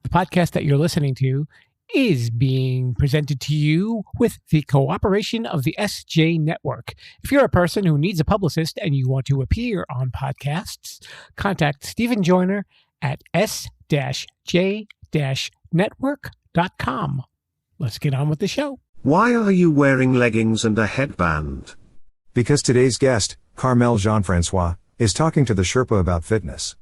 The podcast that you're listening to is being presented to you with the cooperation of the SJ Network. If you're a person who needs a publicist and you want to appear on podcasts, contact Stephen Joyner at s-j-network.com. Let's get on with the show. Why are you wearing leggings and a headband? Because today's guest, Carmel Jean-Francois, is talking to the Sherpa about fitness.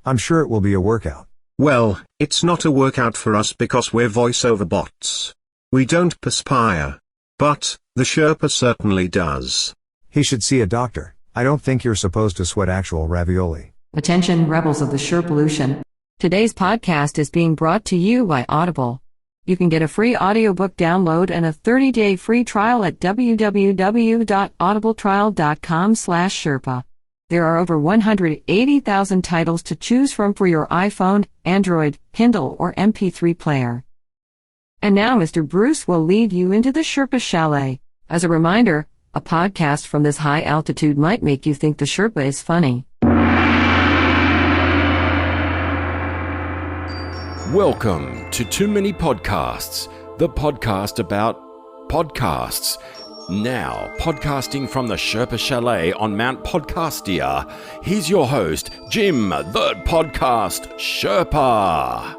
I'm sure it will be a workout. Well, it's not a workout for us because we're voiceover bots. We don't perspire. But the Sherpa certainly does. He should see a doctor. I don't think you're supposed to sweat actual ravioli. Attention rebels of the Sherpollution. Today's podcast is being brought to you by Audible. You can get a free audiobook download and a 30-day free trial at www.audibletrial.com/Sherpa. There are over 180,000 titles to choose from for your iPhone, Android, Kindle, or MP3 player. And now Mr. Bruce will lead you into the Sherpa Chalet. As a reminder, a podcast from this high altitude might make you think the Sherpa is funny. Welcome to Too Many Podcasts, the podcast about podcasts. Now, podcasting from the Sherpa Chalet on Mount Podcastia, he's your host, Jim, the Podcast Sherpa.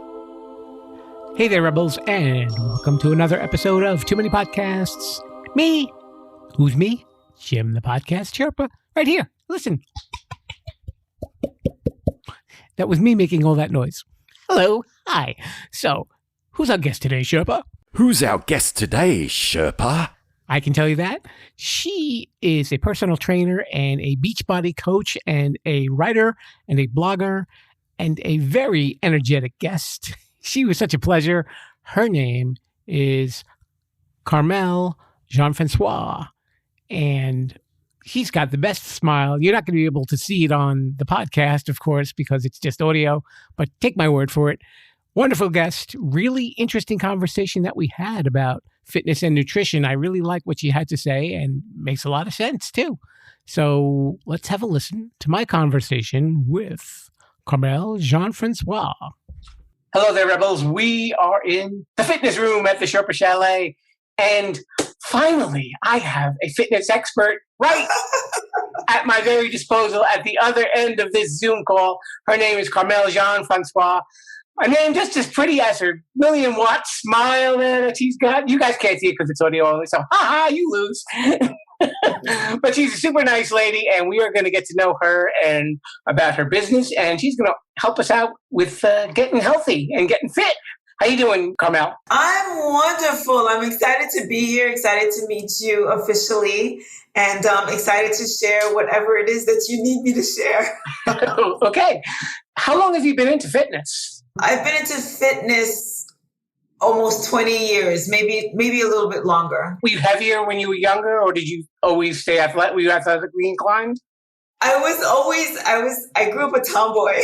Hey there, Rebels, and welcome to another episode of Too Many Podcasts. Me. Who's me? Jim, the Podcast Sherpa. Right here. Listen. That was me making all that noise. Hello. Hi. So, who's our guest today, Sherpa? Who's our guest today, Sherpa? I can tell you that. She is a personal trainer and a Beachbody coach and a writer and a blogger and a very energetic guest. She was such a pleasure. Her name is Carmel Jean-Francois, and she's got the best smile. You're not going to be able to see it on the podcast, of course, because it's just audio, but take my word for it. Wonderful guest. Really interesting conversation that we had about fitness and nutrition. I really like what she had to say and makes a lot of sense too. So let's have a listen to my conversation with Carmel Jean-Francois. Hello there, Rebels. We are in the fitness room at the Sherpa Chalet. And finally, I have a fitness expert right at my very disposal at the other end of this Zoom call. Her name is Carmel Jean-Francois. A name just as pretty as her million-watt smile that she's got. You guys can't see it because it's audio only, so ha-ha, you lose. But she's a super nice lady, and we are going to get to know her and about her business, and she's going to help us out with getting healthy and getting fit. How you doing, Carmel? I'm wonderful. I'm excited to be here, excited to meet you officially, and excited to share whatever it is that you need me to share. Okay. How long have you been into fitness? I've been into fitness almost 20 years, maybe a little bit longer. Were you heavier when you were younger, or did you always stay athletic? Were you athletically inclined? I grew up a tomboy.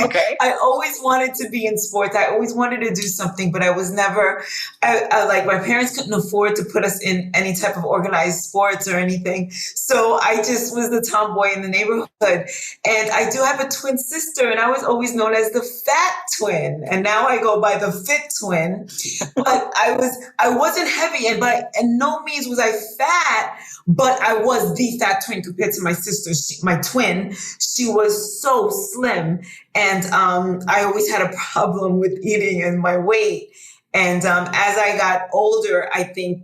Okay. I always wanted to be in sports. I always wanted to do something, but I was never, like my parents couldn't afford to put us in any type of organized sports or anything. So I just was the tomboy in the neighborhood. And I do have a twin sister, and I was always known as the fat twin. And now I go by the fit twin. But I wasn't heavy, and no means was I fat, but I was the fat twin compared to my sister. My twin, she was so slim, and I always had a problem with eating and my weight. And as I got older, I think,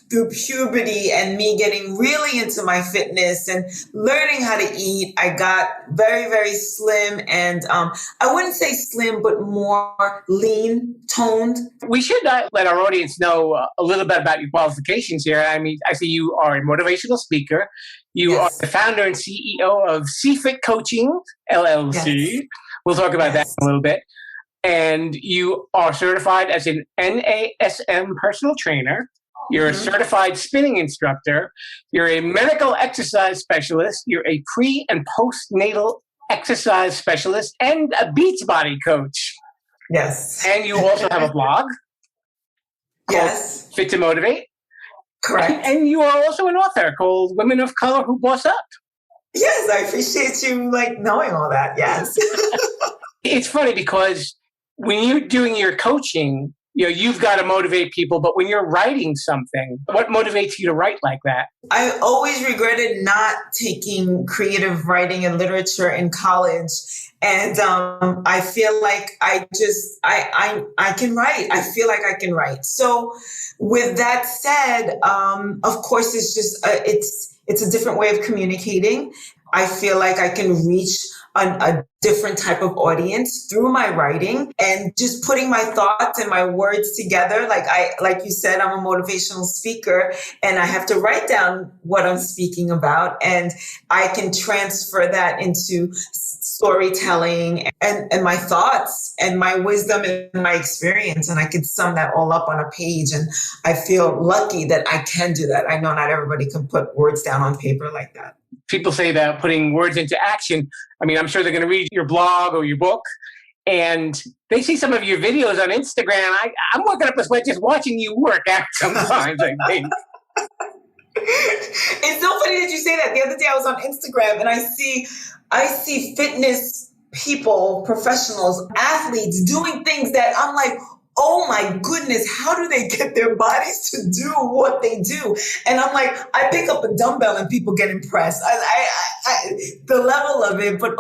through puberty and me getting really into my fitness and learning how to eat, I got very, very slim. And I wouldn't say slim, but more lean, toned. We should let our audience know a little bit about your qualifications here. I mean, I see you are a motivational speaker. You Yes. are the founder and CEO of CFIT Coaching, LLC. Yes. We'll talk about Yes. that in a little bit. And you are certified as an NASM personal trainer. You're a certified spinning instructor. You're a medical exercise specialist. You're a pre- and postnatal exercise specialist and a Beachbody coach. Yes. And you also have a blog. Yes. Fit to Motivate. Correct. And you are also an author called Women of Color Who Boss Up. Yes, I appreciate you knowing all that. Yes. It's funny because when you're doing your coaching, you've got to motivate people, but when you're writing something, what motivates you to write like that? I always regretted not taking creative writing and literature in college. And I feel like I can write. I feel like I can write. So with that said, of course, it's just, it's a different way of communicating. I feel like I can reach a different type of audience through my writing and just putting my thoughts and my words together. Like you said, I'm a motivational speaker and I have to write down what I'm speaking about, and I can transfer that into storytelling and my thoughts and my wisdom and my experience. And I can sum that all up on a page. And I feel lucky that I can do that. I know not everybody can put words down on paper like that. People say that putting words into action. I mean, I'm sure they're going to read your blog or your book, and they see some of your videos on Instagram. I'm working up a sweat just watching you work out sometimes, I think. It's so funny that you say that. The other day I was on Instagram and I see fitness people, professionals, athletes doing things that I'm like, oh my goodness, how do they get their bodies to do what they do? And I'm like, I pick up a dumbbell and people get impressed. The level of it, but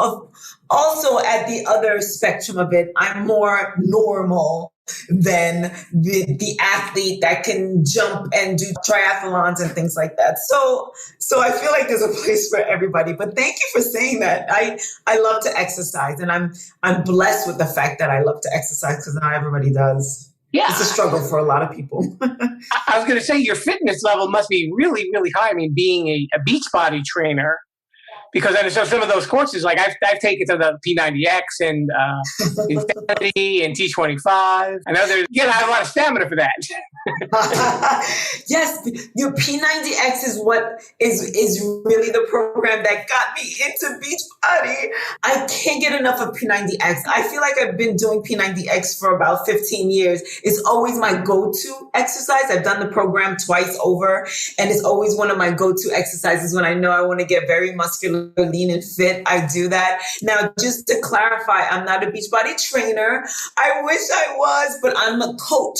also at the other spectrum of it, I'm more normal than the athlete that can jump and do triathlons and things like that. So I feel like there's a place for everybody. But thank you for saying that. I love to exercise, and I'm blessed with the fact that I love to exercise, because not everybody does. Yeah. It's a struggle for a lot of people. I was going to say your fitness level must be really, really high. I mean, being a Beachbody trainer, because I know some of those courses, like I've taken to the P90X and Infinity and T25. I know I have a lot of stamina for that. Yes, your P90X is what is really the program that got me into Beachbody. I can't get enough of P90X. I feel like I've been doing P90X for about 15 years. It's always my go-to exercise. I've done the program twice over, and it's always one of my go-to exercises when I know I want to get very muscular, lean and fit. I do that. Now, just to clarify, I'm not a Beachbody trainer. I wish I was, but I'm a coach.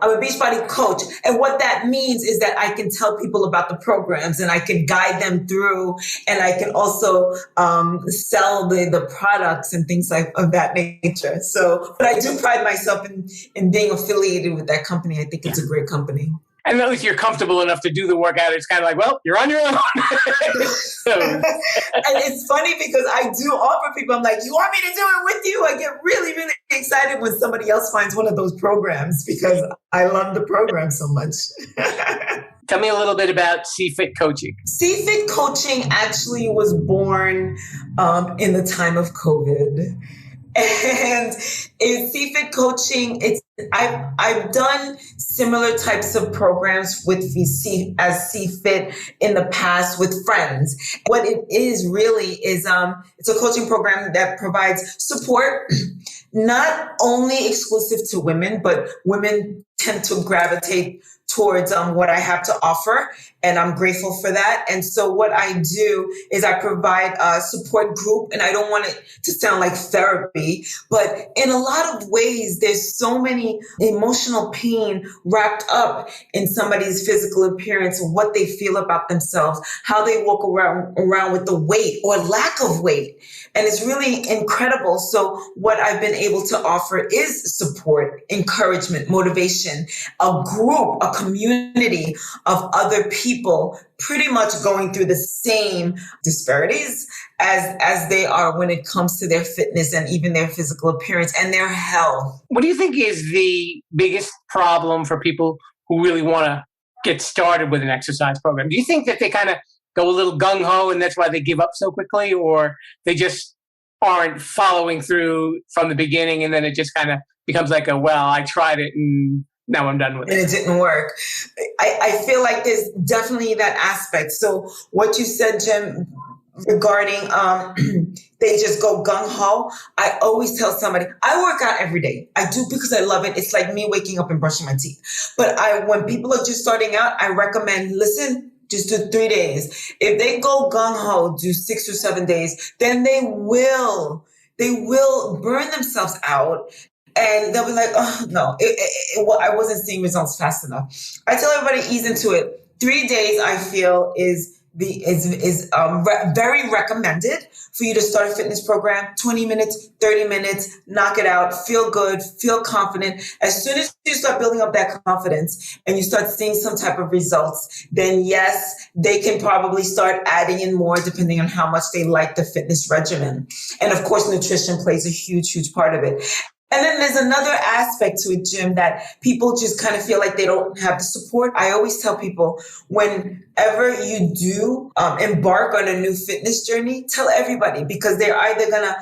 I'm a Beachbody coach. And what that means is that I can tell people about the programs and I can guide them through, and I can also sell the products and things of that nature. So, but I do pride myself in being affiliated with that company. I think it's a great company. And at least you're comfortable enough to do the workout. It's kind of like, well, you're on your own. And it's funny because I do offer people, I'm like, you want me to do it with you? I get really, really excited when somebody else finds one of those programs because I love the program so much. Tell me a little bit about CFIT coaching. CFIT coaching actually was born in the time of COVID. And in CFIT coaching, I've done similar types of programs with as CFIT in the past with friends. What it is really is it's a coaching program that provides support, not only exclusive to women, but women tend to gravitate towards what I have to offer, and I'm grateful for that. And so what I do is I provide a support group, and I don't want it to sound like therapy, but in a lot of ways, there's so many emotional pain wrapped up in somebody's physical appearance, what they feel about themselves, how they walk around with the weight or lack of weight. And it's really incredible. So what I've been able to offer is support, encouragement, motivation, a group, a community of other people pretty much going through the same disparities as they are when it comes to their fitness and even their physical appearance and their health. What do you think is the biggest problem for people who really want to get started with an exercise program? Do you think that they kind of go a little gung-ho and that's why they give up so quickly, or they just aren't following through from the beginning and then it just kind of becomes like I tried it and now I'm done with it? And it didn't work. I feel like there's definitely that aspect. So what you said, Jim, regarding they just go gung-ho, I always tell somebody, I work out every day. I do because I love it. It's like me waking up and brushing my teeth. But when people are just starting out, I recommend, listen, just do 3 days. If they go gung-ho, do 6 or 7 days, then they will burn themselves out. And they'll be like, oh, no, well, I wasn't seeing results fast enough. I tell everybody, ease into it. 3 days, I feel, is very recommended for you to start a fitness program. 20 minutes, 30 minutes, knock it out, feel good, feel confident. As soon as you start building up that confidence and you start seeing some type of results, then yes, they can probably start adding in more depending on how much they like the fitness regimen. And of course, nutrition plays a huge, huge part of it. And then there's another aspect to it, Jim, that people just kind of feel like they don't have the support. I always tell people, whenever you do embark on a new fitness journey, tell everybody, because they're either gonna,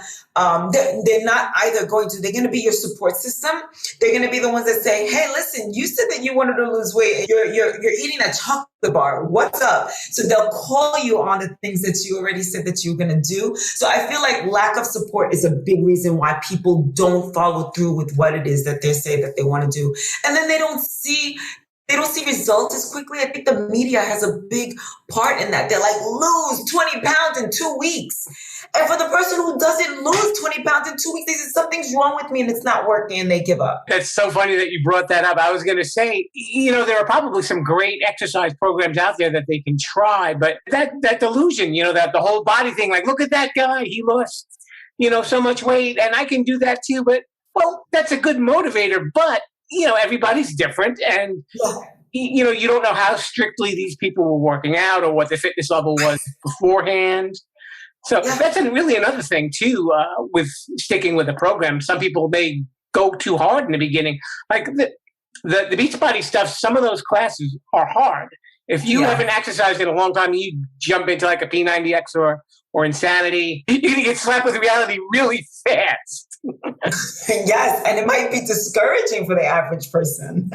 they're going to be your support system. They're going to be the ones that say, hey, listen, you said that you wanted to lose weight. You're eating a chocolate bar. What's up? So they'll call you on the things that you already said that you were going to do. So I feel like lack of support is a big reason why people don't follow through with what it is that they say that they want to do. And then they don't see results as quickly. I think the media has a big part in that. They're like, lose 20 pounds in 2 weeks. And for the person who doesn't lose 20 pounds in 2 weeks, they say something's wrong with me and it's not working, and they give up. That's so funny that you brought that up. I was going to say, there are probably some great exercise programs out there that they can try, but that delusion, that the whole body thing, like, look at that guy, he lost, so much weight, and I can do that too. But, well, that's a good motivator, but everybody's different, and you don't know how strictly these people were working out or what the fitness level was beforehand. So that's really another thing too, with sticking with a program. Some people may go too hard in the beginning. Like the Beachbody stuff, some of those classes are hard. If you haven't exercised in a long time, you jump into like a P90X or Insanity, you're going to get slapped with reality really fast. Yes, and it might be discouraging for the average person.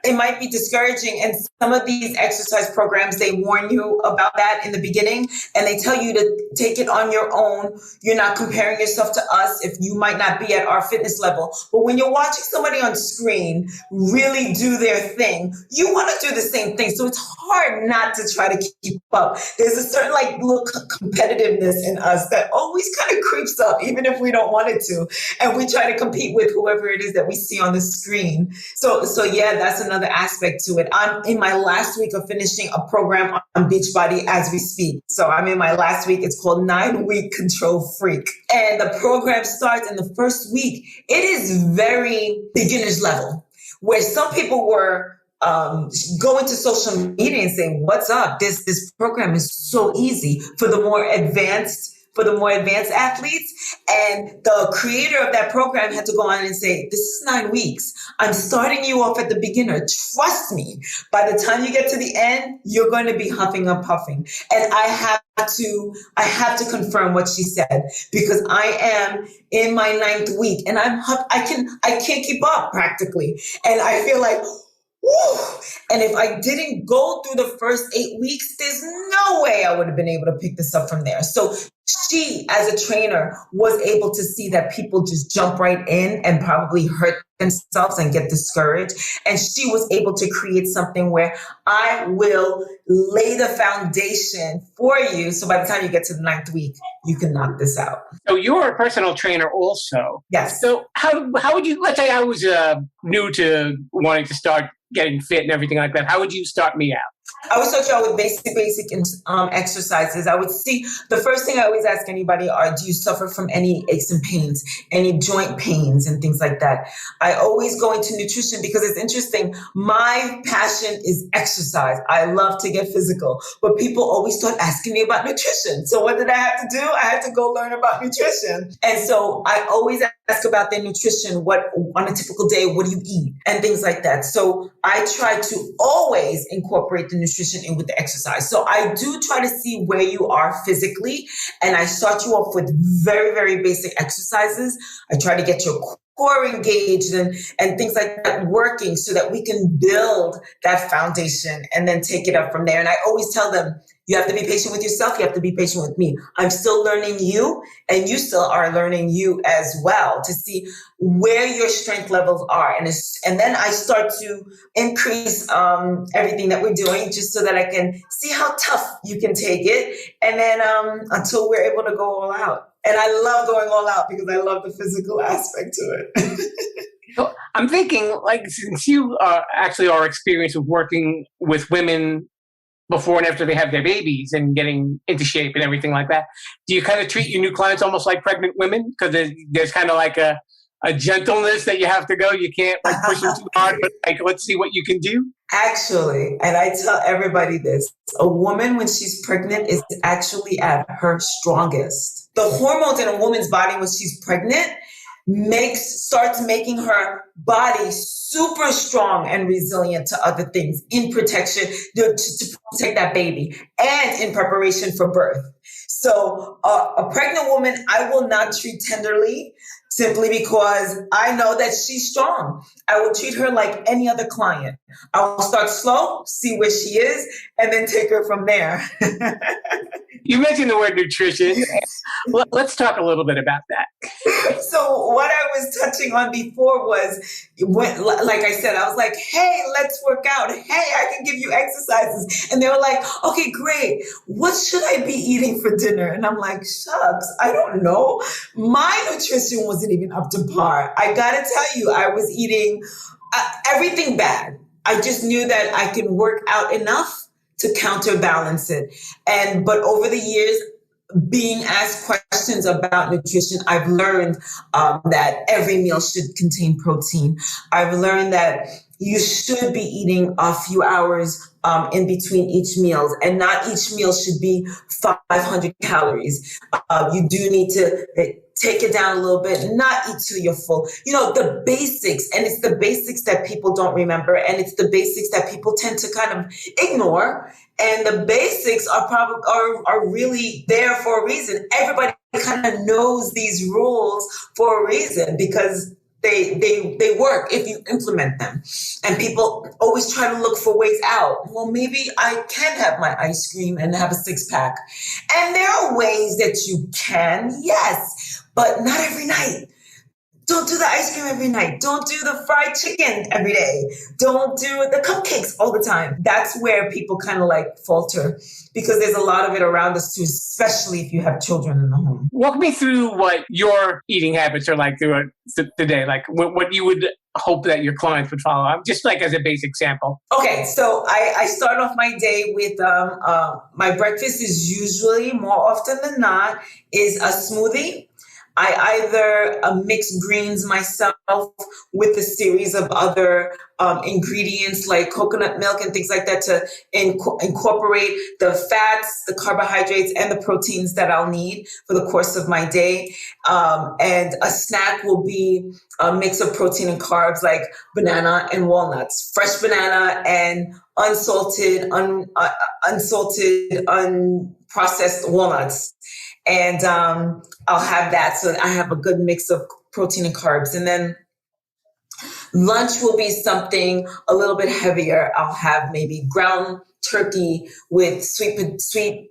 It might be discouraging. And some of these exercise programs, they warn you about that in the beginning, and they tell you to take it on your own. You're not comparing yourself to us if you might not be at our fitness level. But when you're watching somebody on screen really do their thing, you want to do the same thing. So it's hard not to try to keep up. There's a certain little competitiveness in us that always kind of creeps up, even if we don't want it to. And we try to compete with whoever it is that we see on the screen. So that's another aspect to it. I'm in my last week of finishing a program on Beachbody as we speak. So I'm in my last week. It's called 9-Week Control Freak. And the program starts in the first week. It is very beginner's level, where some people were going to social media and saying, what's up? This program is so easy for the more advanced athletes. And the creator of that program had to go on and say, this is 9 weeks. I'm starting you off at the beginner. Trust me, by the time you get to the end, you're going to be huffing and puffing. And I have to confirm what she said, because I am in my 9th week and I can't keep up practically. And I feel like, woo! And if I didn't go through the first 8 weeks, there's no way I would have been able to pick this up from there. So she, as a trainer, was able to see that people just jump right in and probably hurt themselves and get discouraged. And she was able to create something where I will lay the foundation for you. So by the time you get to the 9th week, you can knock this out. So you're a personal trainer also. Yes. So how would you, let's say I was new to wanting to start getting fit and everything like that. How would you start me out? I would start you out with basic exercises. I would see, the first thing I always ask anybody are, do you suffer from any aches and pains, any joint pains and things like that? I always go into nutrition because it's interesting. My passion is exercise. I love to get physical, but people always start asking me about nutrition. So what did I have to do? I had to go learn about nutrition. And so I always ask about their nutrition. What, on a typical day, what do you eat? And things like that. So I try to always incorporate the nutrition in with the exercise. So I do try to see where you are physically, and I start you off with very, very basic exercises. I try to get your core engaged and things like that working so that we can build that foundation and then take it up from there. And I always tell them, you have to be patient with yourself. You have to be patient with me. I'm still learning you, and you still are learning you as well, to see where your strength levels are. And then I start to increase everything that we're doing, just so that I can see how tough you can take it. And then until we're able to go all out. And I love going all out because I love the physical aspect to it. So I'm thinking, like, since you actually are experienced with working with women before and after they have their babies and getting into shape and everything like that, do you kind of treat your new clients almost like pregnant women? Because there's kind of like a gentleness that you have to go. You can't like push them too hard, but like, let's see what you can do. Actually, and I tell everybody this, a woman when she's pregnant is actually at her strongest. The hormones in a woman's body when she's pregnant starts making her body super strong and resilient to other things in protection to protect that baby and in preparation for birth. So a pregnant woman, I will not treat tenderly simply because I know that she's strong. I will treat her like any other client. I will start slow, see where she is, and then take her from there. You mentioned the word nutrition. Let's talk a little bit about that. So what I was touching on before was, like I said, I was like, hey, let's work out. Hey, I can give you exercises. And they were like, okay, great. What should I be eating for dinner? And I'm like, shucks, I don't know. My nutrition wasn't even up to par. I got to tell you, I was eating everything bad. I just knew that I could work out enough to counterbalance it. But over the years, being asked questions about nutrition, I've learned that every meal should contain protein. I've learned that you should be eating a few hours in between each meal, and not each meal should be 500 calories. You do need to take it down a little bit, not eat till you're full. You know, the basics, and it's the basics that people don't remember, and it's the basics that people tend to kind of ignore. And the basics are really there for a reason. Everybody kind of knows these rules for a reason because they work if you implement them. And people always try to look for ways out. Well, maybe I can have my ice cream and have a 6-pack. And there are ways that you can, yes, but not every night. Don't do the ice cream every night. Don't do the fried chicken every day. Don't do the cupcakes all the time. That's where people kind of like falter because there's a lot of it around us too, especially if you have children in the home. Walk me through what your eating habits are like throughout the day, like what you would hope that your clients would follow. I'm just like as a basic sample. Okay, so I start off my day with my breakfast is usually, more often than not, is a smoothie. I either mix greens myself with a series of other ingredients like coconut milk and things like that to incorporate the fats, the carbohydrates, and the proteins that I'll need for the course of my day. And a snack will be a mix of protein and carbs like banana and walnuts, fresh banana and unsalted, unprocessed walnuts. And I'll have that. So I have a good mix of protein and carbs. And then lunch will be something a little bit heavier. I'll have maybe ground turkey with sweet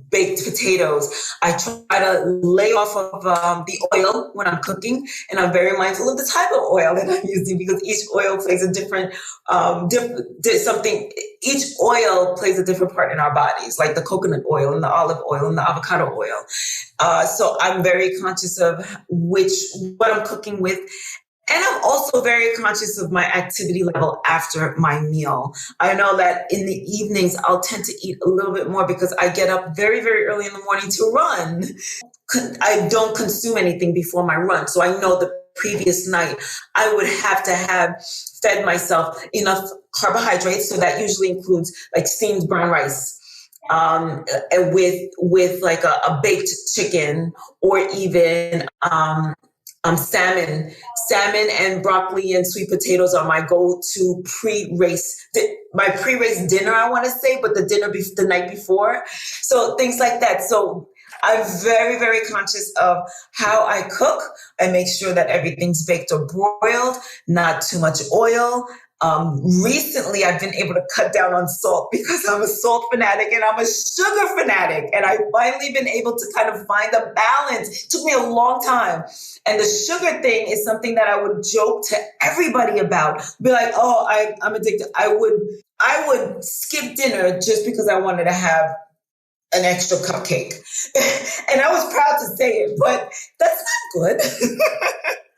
baked potatoes. I try to lay off of the oil when I'm cooking, and I'm very mindful of the type of oil that I'm using because each oil plays a different each oil plays a different part in our bodies, like the coconut oil and the olive oil and the avocado oil. So I'm very conscious of what I'm cooking with. And I'm also very conscious of my activity level after my meal. I know that in the evenings, I'll tend to eat a little bit more because I get up very, very early in the morning to run. I don't consume anything before my run. So I know the previous night, I would have to have fed myself enough carbohydrates. So that usually includes like steamed brown rice. With like a baked chicken or even salmon and broccoli and sweet potatoes are my go-to my pre-race dinner, I want to say, but the dinner the night before. So things like that. So I'm very, very conscious of how I cook. I make sure that everything's baked or broiled, not too much oil. Recently, I've been able to cut down on salt because I'm a salt fanatic and I'm a sugar fanatic. And I've finally been able to kind of find a balance. It took me a long time. And the sugar thing is something that I would joke to everybody about. Be like, oh, I'm addicted. I would skip dinner just because I wanted to have an extra cupcake. And I was proud to say it, but that's not good.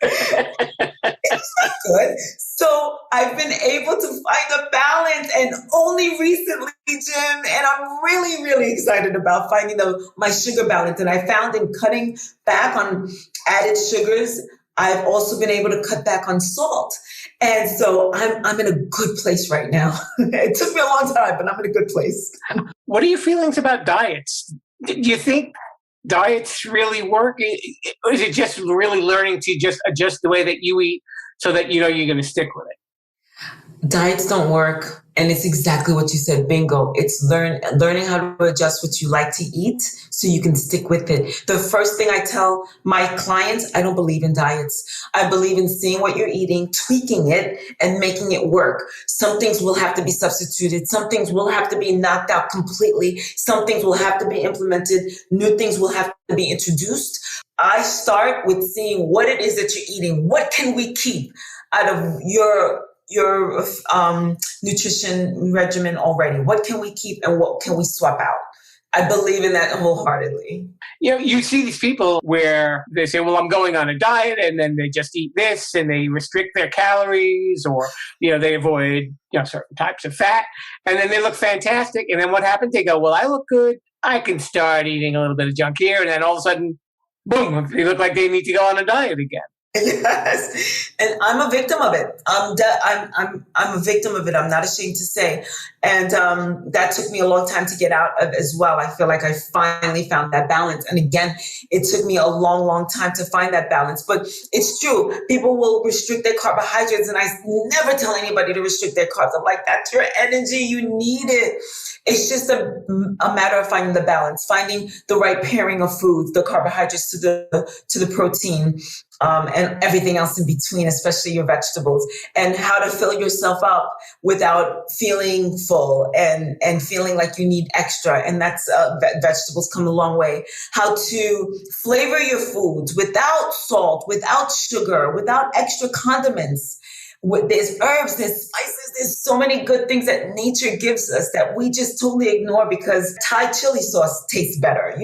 It's not good. So I've been able to find a balance, and only recently, Jim, and I'm really, really excited about finding my sugar balance. And I found in cutting back on added sugars, I've also been able to cut back on salt. And so I'm in a good place right now. It took me a long time, but I'm in a good place. What are your feelings about diets? Do you think diets really work? Or is it just really learning to just adjust the way that you eat so that you know you're going to stick with it? Diets don't work. And it's exactly what you said, bingo. It's learning how to adjust what you like to eat so you can stick with it. The first thing I tell my clients, I don't believe in diets. I believe in seeing what you're eating, tweaking it, and making it work. Some things will have to be substituted. Some things will have to be knocked out completely. Some things will have to be implemented. New things will have to be introduced. I start with seeing what it is that you're eating. What can we keep out of your nutrition regimen already? What can we keep and what can we swap out? I believe in that wholeheartedly. You know, you see these people where they say, well, I'm going on a diet, and then they just eat this and they restrict their calories, or, they avoid, certain types of fat, and then they look fantastic. And then what happens? They go, well, I look good. I can start eating a little bit of junk here. And then all of a sudden, boom, they look like they need to go on a diet again. Yes, and I'm a victim of it. I'm a victim of it. I'm not ashamed to say, and that took me a long time to get out of as well. I feel like I finally found that balance, and again, it took me a long, long time to find that balance. But it's true. People will restrict their carbohydrates, and I never tell anybody to restrict their carbs. I'm like, that's your energy. You need it. It's just a matter of finding the balance, finding the right pairing of foods, the carbohydrates to the protein. And everything else in between, especially your vegetables, and how to fill yourself up without feeling full and feeling like you need extra. And that's vegetables come a long way. How to flavor your foods without salt, without sugar, without extra condiments. There's herbs, there's spices, there's so many good things that nature gives us that we just totally ignore because Thai chili sauce tastes better,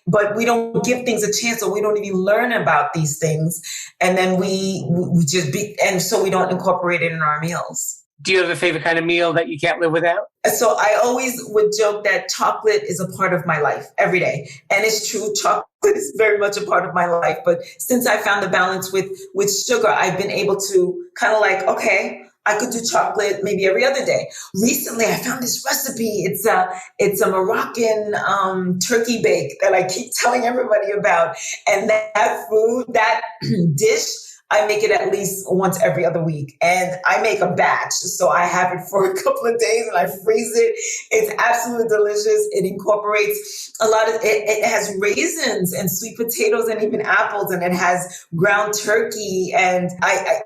but we don't give things a chance, or we don't even learn about these things. And then we just and so we don't incorporate it in our meals. Do you have a favorite kind of meal that you can't live without? So I always would joke that chocolate is a part of my life every day. And it's true, chocolate is very much a part of my life. But since I found the balance with sugar, I've been able to kind of like, okay, I could do chocolate maybe every other day. Recently, I found this recipe. It's a Moroccan turkey bake that I keep telling everybody about. And that dish, I make it at least once every other week, and I make a batch. So I have it for a couple of days and I freeze it. It's absolutely delicious. It incorporates a lot of, it has raisins and sweet potatoes and even apples, and it has ground turkey, and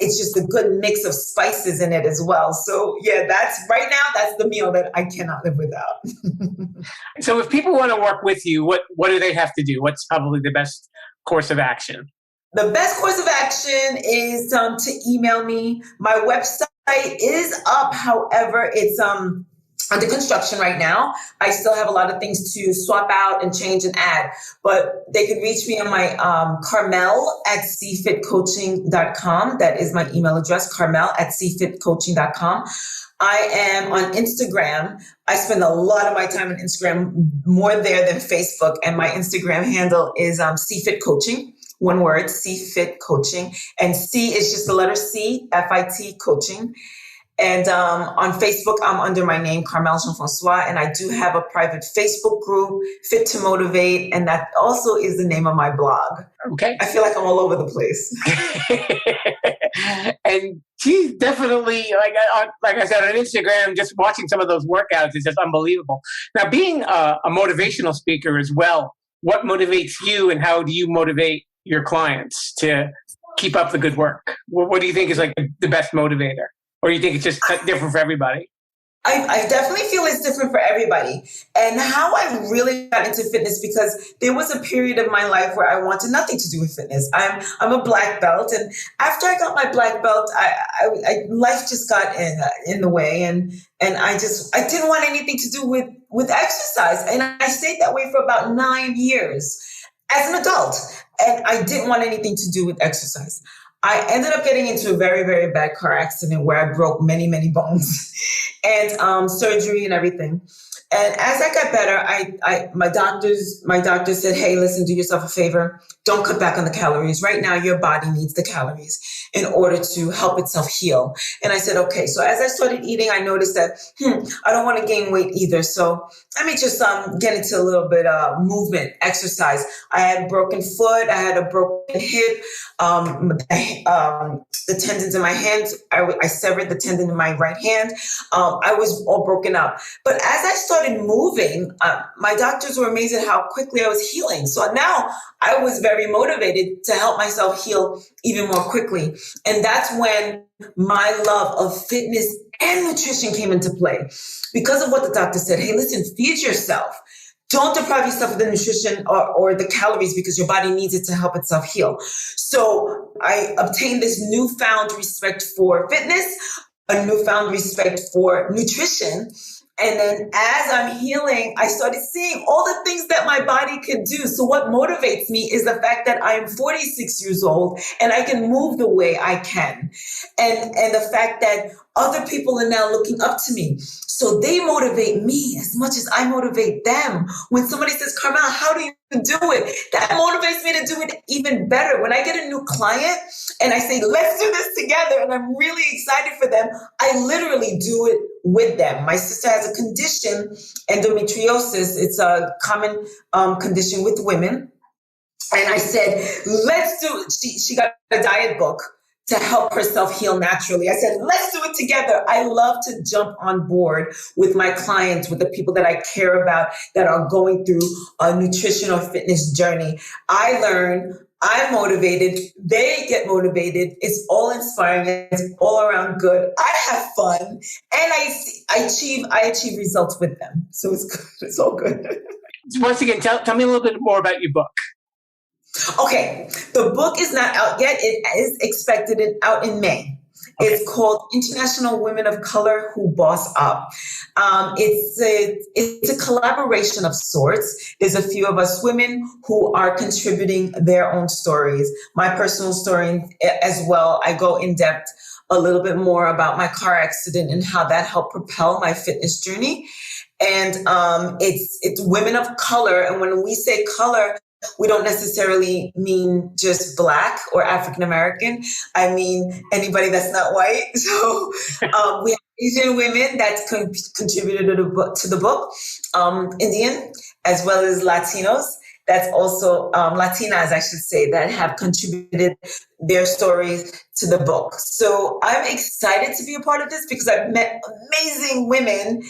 it's just a good mix of spices in it as well. So yeah, that's the meal that I cannot live without. So if people want to work with you, what do they have to do? What's probably the best course of action? The best course of action is to email me. My website is up. However, it's under construction right now. I still have a lot of things to swap out and change and add, but they can reach me on my Carmel@cfitcoaching.com. That is my email address, Carmel@cfitcoaching.com. I am on Instagram. I spend a lot of my time on Instagram, more there than Facebook, and my Instagram handle is CFit Coaching. One word, CFit Coaching. And C is just the letter C, FIT Coaching. And on Facebook, I'm under my name, Carmel Jean-Francois, and I do have a private Facebook group, Fit to Motivate, and that also is the name of my blog. Okay. I feel like I'm all over the place. And she's definitely, like I said, on Instagram, just watching some of those workouts is just unbelievable. Now, being a motivational speaker as well, what motivates you, and how do you motivate your clients to keep up the good work? What do you think is like the best motivator? Or do you think it's just different for everybody? I definitely feel it's different for everybody. And how I really got into fitness, because there was a period of my life where I wanted nothing to do with fitness. I'm a black belt, and after I got my black belt, life just got in the way, and I didn't want anything to do with exercise, and I stayed that way for about 9 years as an adult, and I didn't want anything to do with exercise. I ended up getting into a very, very bad car accident where I broke many, many bones and surgery and everything. And as I got better, my doctor said, hey, listen, do yourself a favor. Don't cut back on the calories. Right now, your body needs the calories in order to help itself heal. And I said, okay. So as I started eating, I noticed that, I don't want to gain weight either. So let me just get into a little bit of movement, exercise. I had a broken foot. I had a broken hip. The tendons in my hands, I severed the tendon in my right hand. I was all broken up. But as I started moving, my doctors were amazed at how quickly I was healing. So now I was very motivated to help myself heal even more quickly. And that's when my love of fitness and nutrition came into play. Because of what the doctor said, hey, listen, feed yourself. Don't deprive yourself of the nutrition or the calories, because your body needs it to help itself heal. So I obtained this newfound respect for fitness, a newfound respect for nutrition. And then as I'm healing, I started seeing all the things that my body could do. So what motivates me is the fact that I am 46 years old and I can move the way I can. And the fact that other people are now looking up to me. So they motivate me as much as I motivate them. When somebody says, Carmel, how do you do it? That motivates me to do it even better. When I get a new client and I say, let's do this together, and I'm really excited for them, I literally do it with them. My sister has a condition, endometriosis. It's a common condition with women. And I said, let's do it. She got a diet book to help herself heal naturally. I said, let's do it together. I love to jump on board with my clients, with the people that I care about that are going through a nutrition or fitness journey. I learn, I'm motivated, they get motivated. It's all inspiring. It's all around good. I have fun, and I achieve results with them. So it's good. It's all good. Once again, tell me a little bit more about your book. Okay, the book is not out yet. It is expected out in May. Okay. It's called International Women of Color Who Boss Up. It's a collaboration of sorts. There's a few of us women who are contributing their own stories. My personal story as well. I go in depth a little bit more about my car accident and how that helped propel my fitness journey. And it's women of color. And when we say color, we don't necessarily mean just Black or African American. I mean anybody that's not white. So we have Asian women that contributed to the book, Indian, as well as Latinos. That's also Latinas, I should say, that have contributed their stories to the book. So I'm excited to be a part of this because I've met amazing women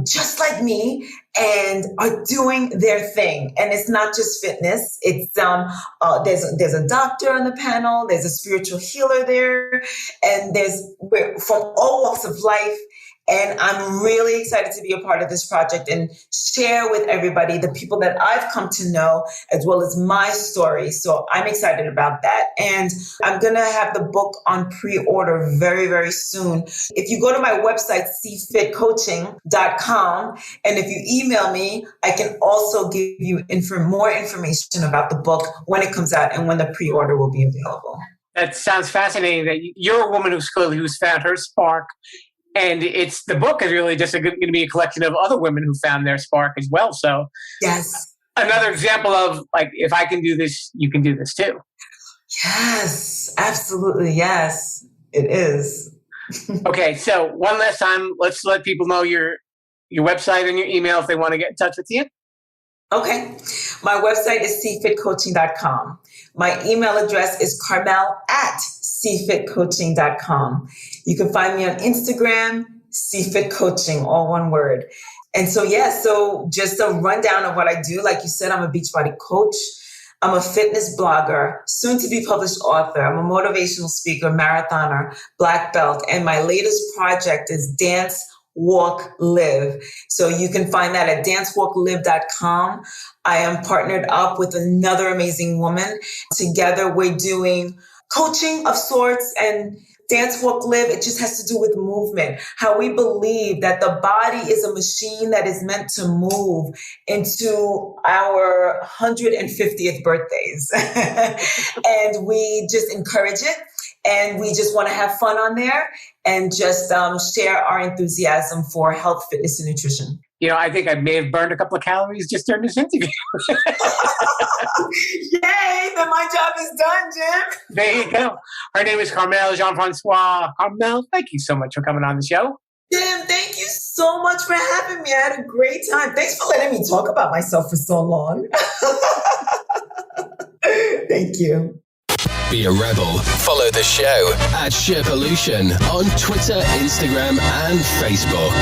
just like me and are doing their thing. And it's not just fitness. It's there's a doctor on the panel, there's a spiritual healer there, and we're from all walks of life. And I'm really excited to be a part of this project and share with everybody the people that I've come to know, as well as my story. So I'm excited about that. And I'm going to have the book on pre-order very, very soon. If you go to my website, cfitcoaching.com, and if you email me, I can also give you more information about the book when it comes out and when the pre-order will be available. That sounds fascinating that you're a woman who's found her spark. And the book is really just going to be a collection of other women who found their spark as well. So yes, another example of like, if I can do this, you can do this too. Yes, absolutely. Yes, it is. Okay. So one last time, let's let people know your website and your email if they want to get in touch with you. Okay. My website is cfitcoaching.com. My email address is carmel@cfitcoaching.com. You can find me on Instagram, cfitcoaching, all one word. And so just a rundown of what I do. Like you said, I'm a Beachbody coach. I'm a fitness blogger, soon to be published author. I'm a motivational speaker, marathoner, black belt. And my latest project is Dance Walk Live. So you can find that at dancewalklive.com. I am partnered up with another amazing woman. Together, we're doing coaching of sorts, and Dance, Walk, Live, it just has to do with movement. How we believe that the body is a machine that is meant to move into our 150th birthdays. And we just encourage it. And we just want to have fun on there and just share our enthusiasm for health, fitness, and nutrition. I think I may have burned a couple of calories just during this interview. Yay, then my job is done, Jim. There you go. Her name is Carmel Jean-Francois. Carmel, thank you so much for coming on the show. Jim, thank you so much for having me. I had a great time. Thanks for letting me talk about myself for so long. Thank you. Be a rebel. Follow the show at Sherpolution on Twitter, Instagram, and Facebook.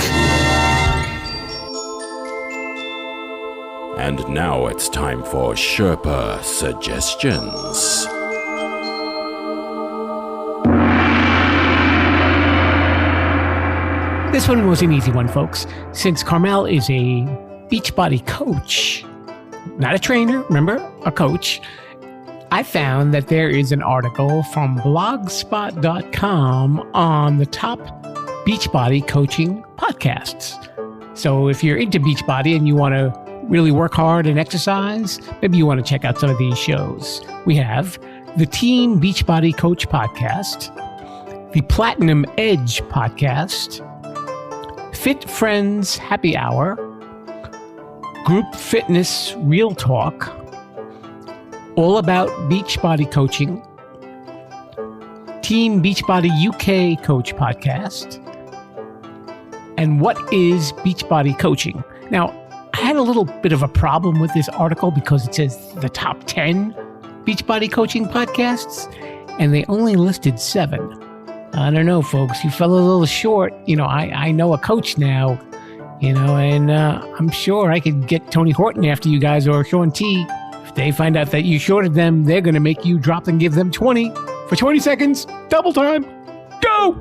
And now it's time for Sherpa Suggestions. This one was an easy one, folks. Since Carmel is a Beachbody coach, not a trainer, remember, a coach, I found that there is an article from blogspot.com on the top Beachbody coaching podcasts. So if you're into Beachbody and you want to really work hard and exercise, maybe you want to check out some of these shows. We have the Team Beachbody Coach podcast, the Platinum Edge podcast, Fit Friends Happy Hour, Group Fitness Real Talk, All About Beachbody Coaching, Team Beachbody UK Coach podcast, and What is Beachbody Coaching? Now, I had a little bit of a problem with this article because it says the top 10 Beachbody coaching podcasts, and they only listed 7. I don't know, folks. You fell a little short. I know a coach now, and I'm sure I could get Tony Horton after you guys or Sean T. If they find out that you shorted them, they're going to make you drop and give them 20 for 20 seconds. Double time. Go!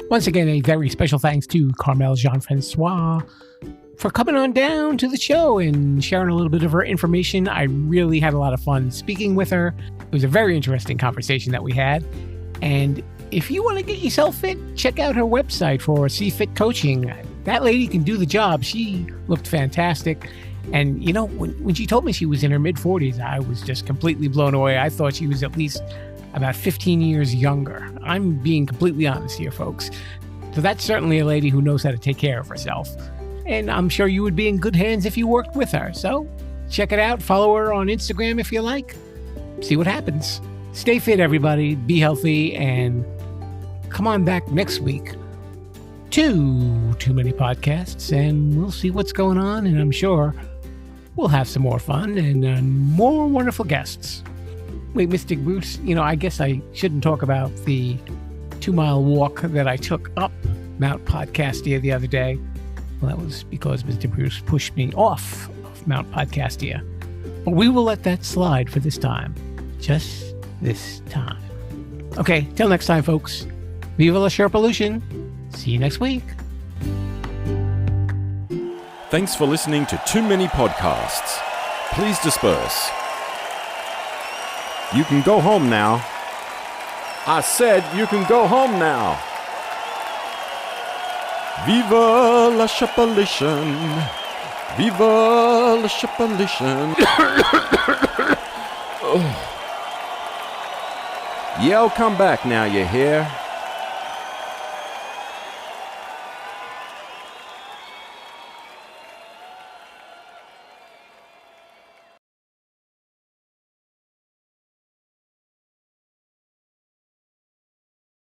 Once again, a very special thanks to Carmel Jean-Francois for coming on down to the show and sharing a little bit of her information. I really had a lot of fun speaking with her. It was a very interesting conversation that we had. And if you want to get yourself fit, check out her website for CFit Coaching. That lady can do the job. She looked fantastic. And, when she told me she was in her mid-40s, I was just completely blown away. I thought she was at least about 15 years younger. I'm being completely honest here, folks. So that's certainly a lady who knows how to take care of herself. And I'm sure you would be in good hands if you worked with her. So check it out. Follow her on Instagram if you like. See what happens. Stay fit, everybody. Be healthy. And come on back next week to Too Many Podcasts. And we'll see what's going on. And I'm sure we'll have some more fun and more wonderful guests. Wait, Mr. Bruce, I guess I shouldn't talk about the 2-mile walk that I took up Mount Podcastia the other day. Well, that was because Mr. Bruce pushed me off of Mount Podcastia. But we will let that slide for this time. Just this time. Okay, till next time, folks. Viva la Sherpolution. See you next week. Thanks for listening to Too Many Podcasts. Please disperse. You can go home now. I said you can go home now. Viva la Sherpolution. Viva la Sherpolution. Yeah, I'll come back now, you hear?